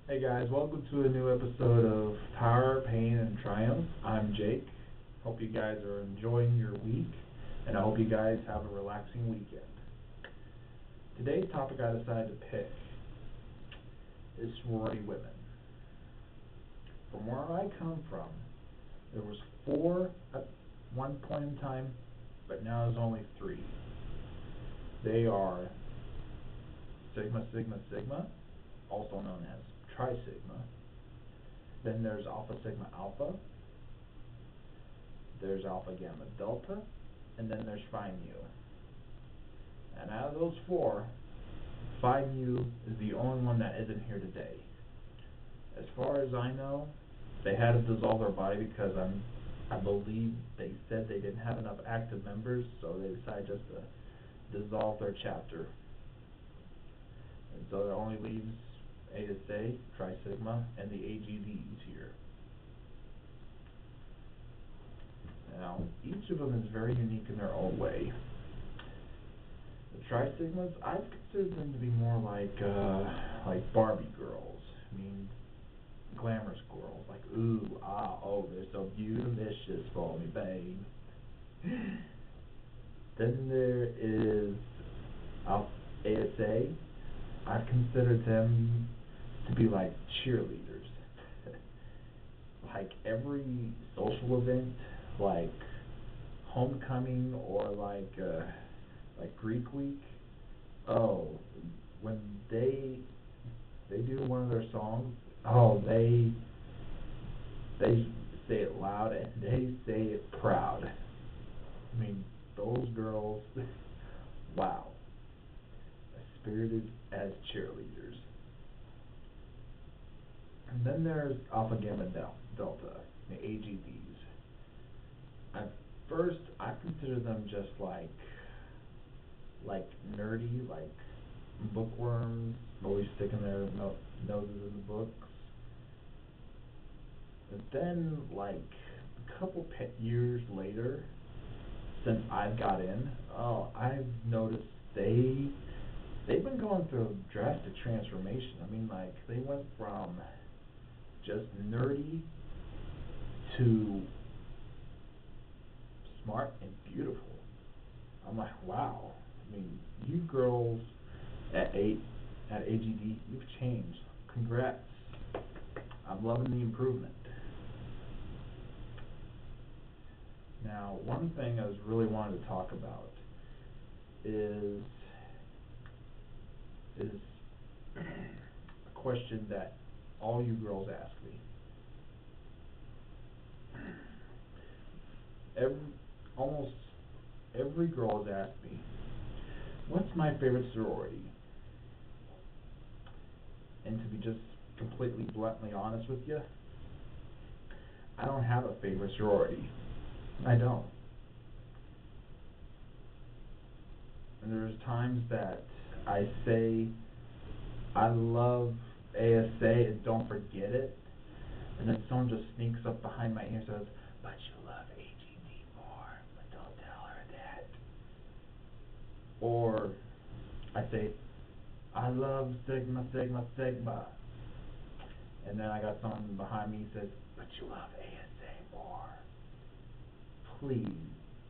Hey guys, welcome to a new episode of Power, Pain, and Triumph. I'm Jake. Hope you guys are enjoying your week, and I hope you guys have a relaxing weekend. Today's topic I decided to pick is sorority women. From where I come from, there was 4 at one point in time, but now there's only 3. They are Sigma, Sigma, Sigma, also known as Tri Sigma. Then there's Alpha Sigma Alpha. There's Alpha Gamma Delta, and then there's Phi Mu. And out of those 4, Phi Mu is the only one that isn't here today. As far as I know, they had to dissolve their body because I believe they said they didn't have enough active members, so they decided just to dissolve their chapter. And so it only leaves ASA, Tri Sigma, and the AGDs here. Now, each of them is very unique in their own way. The Tri Sigmas, I've considered them to be more like Barbie girls. I mean, glamorous girls, like ooh, ah, oh, they're so beautiful for me, babe. Then there is ASA. I've considered them to be like cheerleaders. Like every social event, like homecoming or like Greek week. Oh, when they do one of their songs, oh they say it loud and they say it proud. I mean, those girls, wow, spirited as cheerleaders. And then there's Alpha Gamma Delta, the AGDs. At first, I consider them just like nerdy, like bookworms, always sticking their noses in the books. But then, like a couple years later, since I've got in, I've noticed they've been going through a drastic transformation. I mean, like, they went from just nerdy to smart and beautiful. I'm like, wow. I mean, you girls at AGD, you've changed. Congrats. I'm loving the improvement. Now, one thing I was really wanting to talk about is a question that all you girls ask me. Almost every girl has asked me, what's my favorite sorority? And to be just completely bluntly honest with you, I don't have a favorite sorority. I don't. And there's times that I say I love ASA and don't forget it, and then someone just sneaks up behind my ear and says, but you love AGD more, but don't tell her that. Or I say, I love Sigma, Sigma, Sigma. And then I got someone behind me who says, but you love ASA more. Please,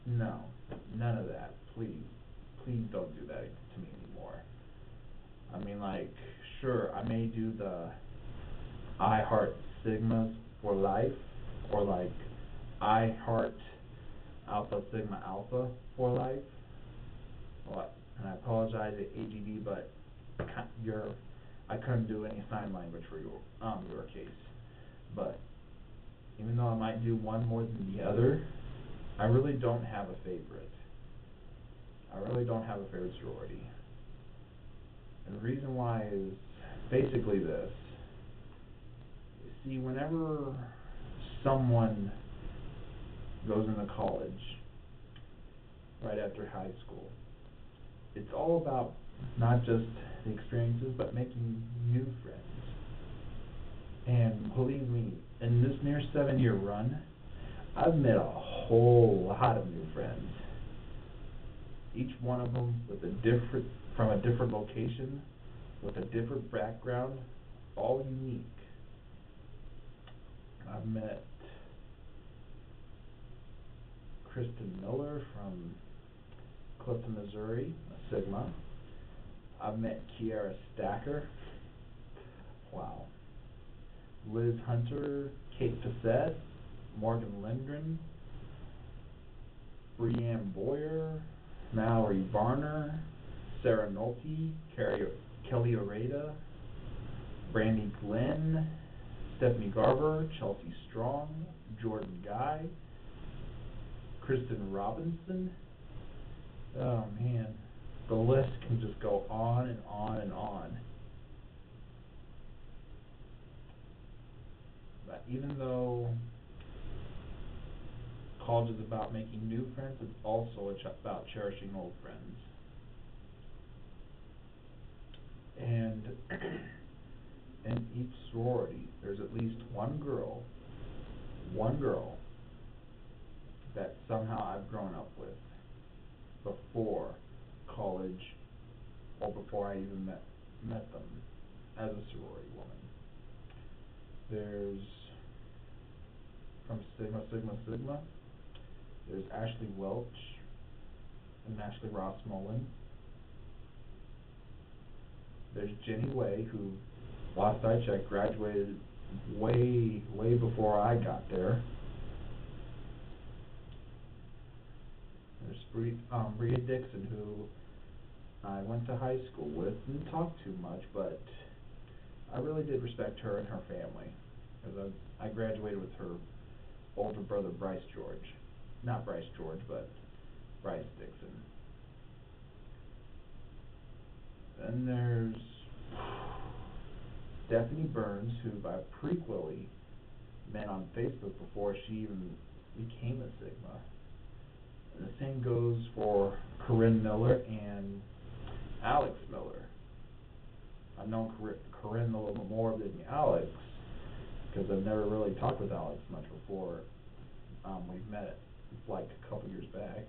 no, none of that, please. Please don't do that to me anymore. I mean, like, sure, I may do the I heart Sigmas for life, or like I heart Alpha Sigma Alpha for life. Well, and I apologize to AGD, but I couldn't do any sign language for your case. But even though I might do one more than the other, I really don't have a favorite. I really don't have a favorite sorority. And the reason why is basically this. You see, whenever someone goes into college, right after high school, it's all about not just the experiences, but making new friends. And believe me, in this near 7-year run, I've met a whole lot of new friends. Each one of them from a different location, with a different background, all unique. I've met Kristen Miller from Clifton, Missouri, a Sigma. I've met Kiara Stacker. Wow. Liz Hunter, Kate Passett, Morgan Lindgren, Breanne Boyer, Mallory Varner, Sarah Nolte, Kelly Oreda, Brandy Glenn, Stephanie Garber, Chelsea Strong, Jordan Guy, Kristen Robinson. Oh man, the list can just go on and on and on. But even though college is about making new friends, it's also about cherishing old friends. And in each sorority, there's at least one girl that somehow I've grown up with before college or before I even met them as a sorority woman. There's from Sigma, there's Ashley Welch and Ashley Ross Mullen. There's Jenny Way, who, last I checked, graduated way before I got there. There's Bria Dixon, who I went to high school with, didn't talk too much, but I really did respect her and her family, because I graduated with her older brother, Bryce George. Not Bryce George, but Bryce Dixon. Then there's Stephanie Burns, who I prequely met on Facebook before she even became a Sigma. And the same goes for Corinne Miller and Alex Miller. I've known Corinne a little more than Alex, because I've never really talked with Alex much before. We've met like a couple years back.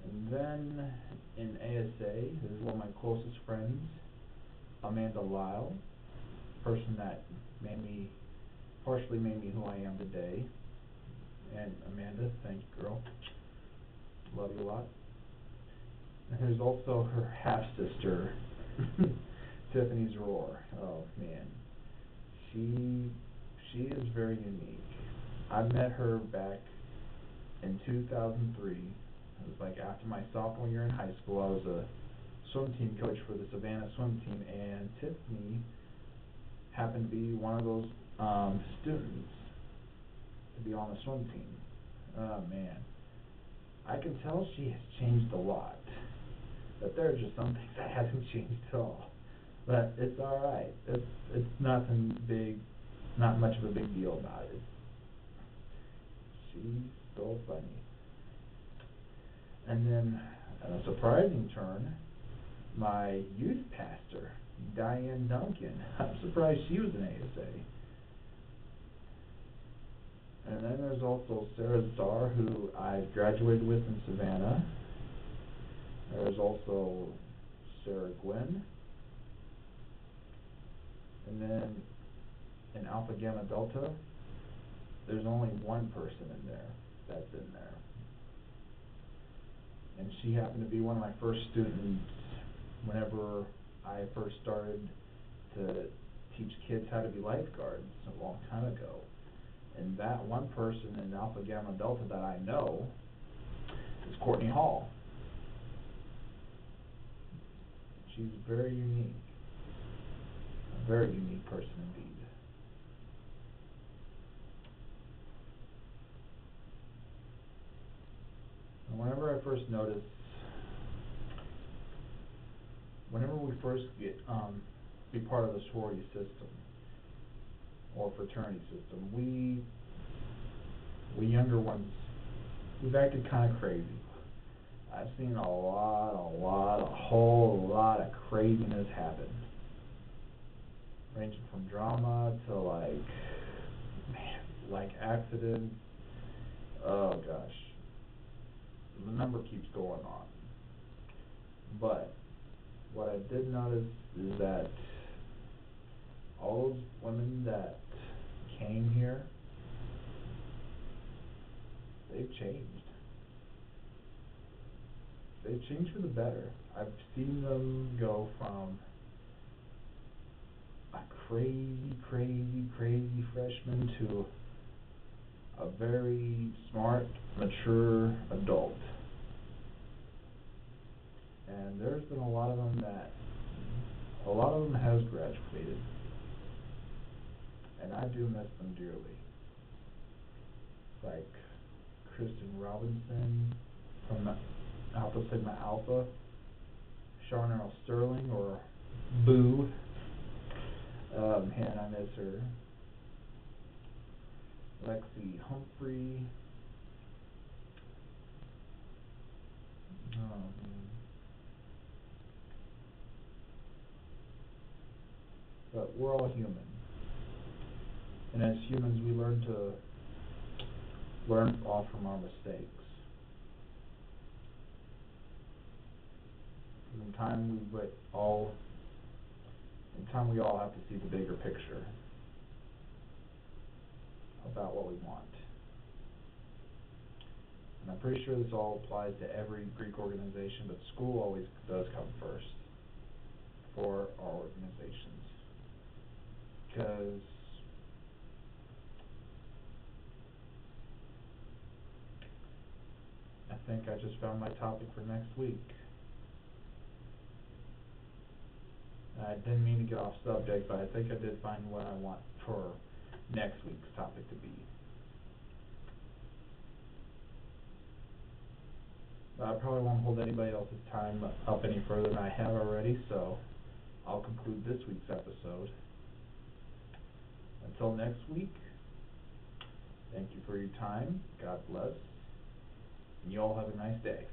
And then in ASA, this is one of my closest friends, Amanda Lyle, person that partially made me who I am today. And Amanda, thank you, girl. Love you a lot. And there's also her half-sister, Tiffany Zrohr. Oh man, she is very unique. I met her back in 2003. It was like after my sophomore year in high school. I was a swim team coach for the Savannah swim team, and Tiffany happened to be one of those students to be on the swim team. Oh man, I can tell she has changed a lot, but there are just some things that haven't changed at all. But it's all right. It's nothing big, not much of a big deal about it. She's so funny. And then, at a surprising turn, my youth pastor, Diane Duncan. I'm surprised she was an ASA. And then there's also Sarah Starr, who I graduated with in Savannah. There's also Sarah Gwynn. And then in Alpha Gamma Delta, there's only one person in there that's in there. And she happened to be one of my first students whenever I first started to teach kids how to be lifeguards a long time ago. And that one person in Alpha Gamma Delta that I know is Courtney Hall. She's very unique. A very unique person indeed. And whenever we first get be part of the sorority system or fraternity system, we younger ones, we've acted kind of crazy. I've seen a whole lot of craziness happen, ranging from drama to like accidents. Oh gosh, the number keeps going on. But what I did notice is that all those women that came here, they've changed. They've changed for the better. I've seen them go from a crazy freshman to a very smart, mature adult. And there's been a lot of them has graduated. And I do miss them dearly. Like Kristen Robinson from Alpha Sigma Alpha, Charnel Sterling, or Boo. Man, I miss her. Lexi Humphrey. But we're all human. And as humans, we learn all from our mistakes. In time, we all have to see the bigger picture about what we want. And I'm pretty sure this all applies to every Greek organization, but school always does come first for our organizations. Because I think I just found my topic for next week. I didn't mean to get off subject, but I think I did find what I want for next week's topic to be. I probably won't hold anybody else's time up any further than I have already, so I'll conclude this week's episode. Until next week, thank you for your time. God bless. And you all have a nice day.